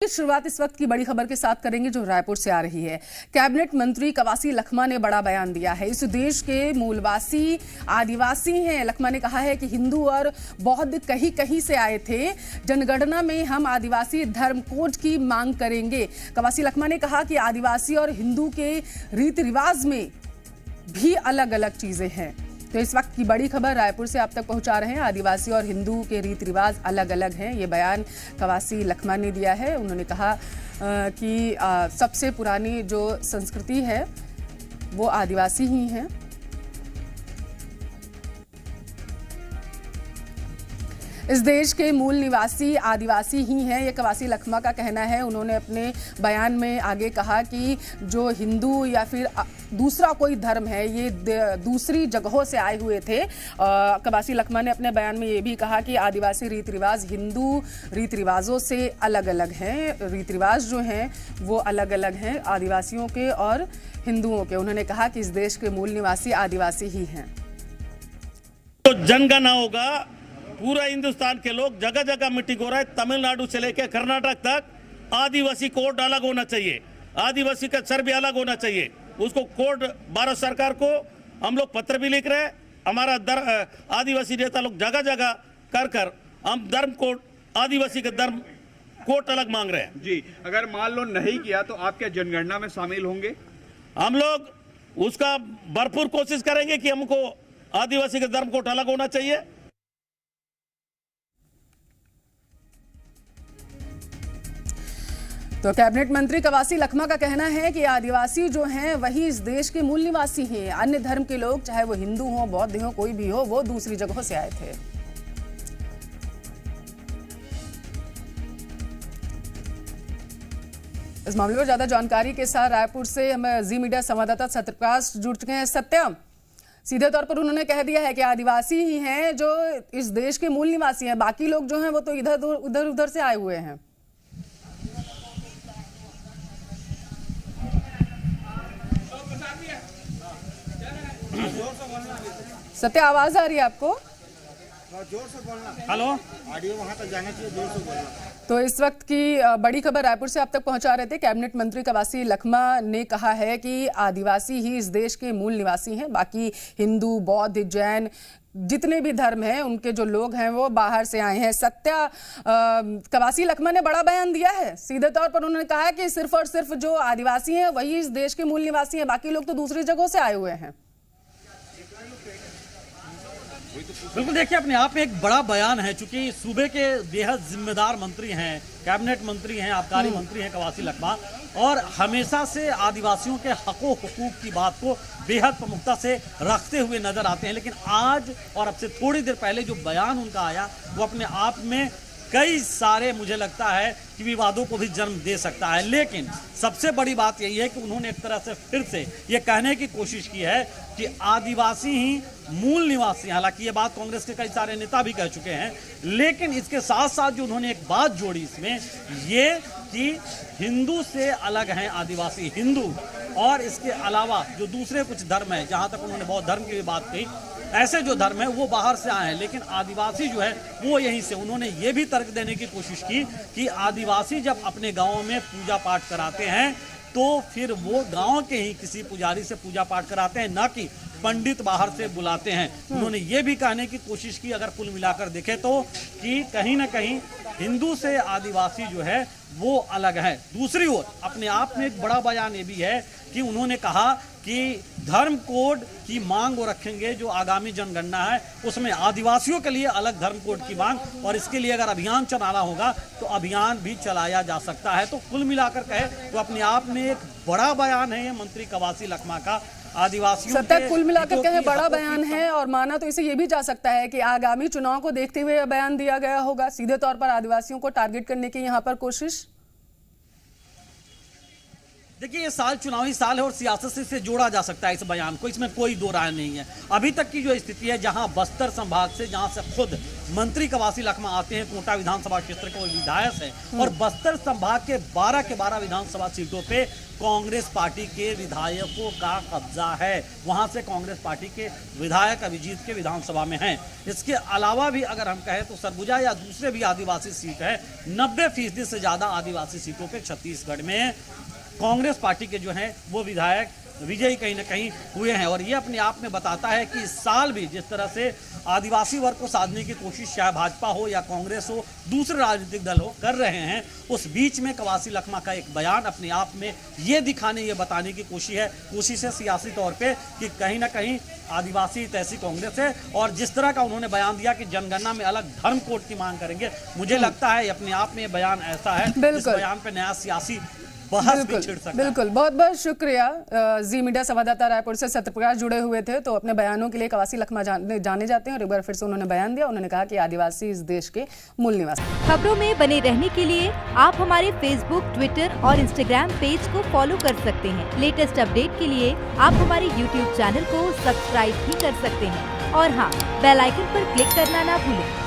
की शुरुआत इस वक्त की बड़ी खबर के साथ करेंगे जो रायपुर से आ रही है। कैबिनेट मंत्री कवासी लखमा ने बड़ा बयान दिया है। इस देश के मूलवासी आदिवासी हैं। लखमा ने कहा है कि हिंदू और बौद्ध कहीं कहीं से आए थे। जनगणना में हम आदिवासी धर्म कोड की मांग करेंगे। कवासी लखमा ने कहा कि आदिवासी और हिंदू के रीति रिवाज में भी अलग अलग चीजें हैं। तो इस वक्त की बड़ी खबर रायपुर से आप तक पहुंचा रहे हैं। आदिवासी और हिंदू के रीति रिवाज अलग अलग हैं, ये बयान कवासी लखमा ने दिया है। उन्होंने कहा कि सबसे पुरानी जो संस्कृति है वो आदिवासी ही है। इस देश के मूल निवासी आदिवासी ही हैं, ये कवासी लखमा का कहना है। उन्होंने अपने बयान में आगे कहा कि जो हिंदू या फिर दूसरा कोई धर्म है ये दूसरी जगहों से आए हुए थे। कवासी लखमा ने अपने बयान में ये भी कहा कि आदिवासी रीति रिवाज हिंदू रीति रिवाजों से अलग अलग हैं। रीति रिवाज जो हैं वो अलग अलग हैं आदिवासियों के और हिंदुओं के। उन्होंने कहा कि इस देश के मूल निवासी आदिवासी ही हैं। तो जनगणना होगा, पूरा हिंदुस्तान के लोग जगह जगह मीटिंग हो रहा है। तमिलनाडु से लेकर कर्नाटक तक आदिवासी कोड अलग होना चाहिए, आदिवासी का सर्वे अलग होना चाहिए। उसको कोड भारत सरकार को हम लोग पत्र भी लिख रहे हैं। हमारा आदिवासी नेता लोग जगह जगह कर हम धर्म कोड आदिवासी का धर्म कोड अलग मांग रहे हैं। जी, अगर मान लो नहीं किया तो आप क्या जनगणना में शामिल होंगे? हम लोग उसका भरपूर कोशिश करेंगे कि हमको आदिवासी का धर्म कोड अलग होना चाहिए। तो कैबिनेट मंत्री कवासी लखमा का कहना है कि आदिवासी जो हैं वही इस देश के मूल निवासी हैं। अन्य धर्म के लोग, चाहे वो हिंदू हो, बौद्ध हो, कोई भी हो, वो दूसरी जगहों से आए थे। इस मामले पर ज्यादा जानकारी के साथ रायपुर से हम जी मीडिया संवाददाता सत्यप्रकाश जुड़ चुके हैं। सत्यम, सीधे तौर पर उन्होंने कह दिया है कि आदिवासी ही हैं जो इस देश के मूल निवासी हैं, बाकी लोग जो हैं वो तो इधर उधर से आए हुए हैं। सत्य, आवाज आ रही है आपको? जोर से बोलना। हेलो, ऑडियो वहां तक जाना चाहिए, जोर से बोलना। तो इस वक्त की बड़ी खबर रायपुर से आप तक पहुंचा रहे थे। कैबिनेट मंत्री कवासी लखमा ने कहा है कि आदिवासी ही इस देश के मूल निवासी हैं, बाकी हिंदू, बौद्ध, जैन जितने भी धर्म हैं उनके जो लोग हैं वो बाहर से आए हैं। सत्या, कवासी लखमा ने बड़ा बयान दिया है। सीधे तौर पर उन्होंने कहा कि सिर्फ और सिर्फ जो आदिवासी हैं वही इस देश के मूल निवासी हैं, बाकी लोग तो दूसरी जगहों से आए हुए हैं। बिल्कुल, देखिए अपने आप में एक बड़ा बयान है। चूंकि सूबे के बेहद जिम्मेदार मंत्री हैं, कैबिनेट मंत्री हैं, आबकारी मंत्री हैं कवासी लखमा, और हमेशा से आदिवासियों के हकों हुकूक की बात को बेहद प्रमुखता से रखते हुए नजर आते हैं। लेकिन आज और अब से थोड़ी देर पहले जो बयान उनका आया वो अपने आप में कई सारे, मुझे लगता है कि विवादों को भी जन्म दे सकता है। लेकिन सबसे बड़ी बात यही है कि उन्होंने एक तरह से फिर से ये कहने की कोशिश की है कि आदिवासी ही मूल निवासी। हालांकि ये बात कांग्रेस के कई सारे नेता भी कह चुके हैं, लेकिन इसके साथ साथ जो उन्होंने एक बात जोड़ी इसमें, ये कि हिंदू से अलग हैं आदिवासी हिंदू, और इसके अलावा जो दूसरे कुछ धर्म है, जहां तक उन्होंने बौद्ध धर्म की भी बात कही, ऐसे जो धर्म है वो बाहर से आए हैं, लेकिन आदिवासी जो है वो यहीं से। उन्होंने ये भी तर्क देने की कोशिश की कि आदिवासी जब अपने गांवों में पूजा पाठ कराते हैं तो फिर वो गांव के ही किसी पुजारी से पूजा पाठ कराते हैं, ना कि पंडित बाहर से बुलाते हैं। उन्होंने ये भी कहने की कोशिश की, अगर कुल मिलाकर देखें तो, कि कहीं ना कहीं हिंदू से आदिवासी जो है वो अलग है। दूसरी ओर अपने आप में एक बड़ा बयान ये भी है कि उन्होंने कहा कि धर्म कोड की मांग वो रखेंगे जो आगामी जनगणना है उसमें आदिवासियों के लिए अलग धर्म कोड की मांग, और इसके लिए अगर अभियान चलाना होगा तो अभियान भी चलाया जा सकता है। तो कुल मिलाकर कहे तो अपने आप में एक बड़ा बयान है ये मंत्री कवासी लखमा का। आदिवासियों सत्य, कुल मिलाकर कहे बड़ा बयान है, और माना तो इसे ये भी जा सकता है कि आगामी चुनाव को देखते हुए बयान दिया गया होगा, सीधे तौर पर आदिवासियों को टारगेट करने की यहाँ पर कोशिश। देखिए ये साल चुनावी साल है और सियासत से जोड़ा जा सकता है इस बयान को, इसमें कोई दो राय नहीं है। अभी तक की जो स्थिति है, जहां बस्तर संभाग से, जहां से खुद मंत्री कवासी लखमा आते हैं, कोटा विधानसभा क्षेत्र के वो विधायक हैं और बस्तर संभाग के 12 के 12 विधानसभा सीटों पे कांग्रेस पार्टी के विधायकों का कब्जा है। वहां से कांग्रेस पार्टी के विधायक अभिजीत के विधानसभा में हैं। इसके अलावा भी अगर हम कहें तो सरगुजा या दूसरे भी आदिवासी सीट है, 90% से ज्यादा आदिवासी सीटों पे छत्तीसगढ़ में कांग्रेस पार्टी के जो हैं वो विधायक विजयी कहीं ना कहीं हुए हैं। और ये अपने आप में बताता है कि इस साल भी जिस तरह से आदिवासी वर्ग को साधने की कोशिश चाहे भाजपा हो या कांग्रेस हो, दूसरे राजनीतिक दल हो, कर रहे हैं, उस बीच में कवासी लखमा का एक बयान अपने आप में ये बताने की कोशिश है सियासी तौर पे कि कहीं ना कहीं आदिवासी तैसी कांग्रेस है। और जिस तरह का उन्होंने बयान दिया कि जनगणना में अलग धर्म कोड की मांग करेंगे, मुझे लगता है अपने आप में बयान ऐसा है इस बयान पे नया सियासी बहस भी छिड़ सकता है। बिल्कुल, बहुत बहुत शुक्रिया। जी मीडिया संवाददाता रायपुर से सत्यप्रकाश जुड़े हुए थे। तो अपने बयानों के लिए कवासी लखमा जाने जाते हैं और एक बार फिर से उन्होंने बयान दिया। उन्होंने कहा कि आदिवासी इस देश के मूल निवासी। खबरों में बने रहने के लिए आप हमारे फेसबुक, ट्विटर और इंस्टाग्राम पेज को फॉलो कर सकते हैं। लेटेस्ट अपडेट के लिए आप हमारे यूट्यूब चैनल को सब्सक्राइब भी कर सकते हैं और हाँ, बेल आइकन पर क्लिक करना ना भूलें।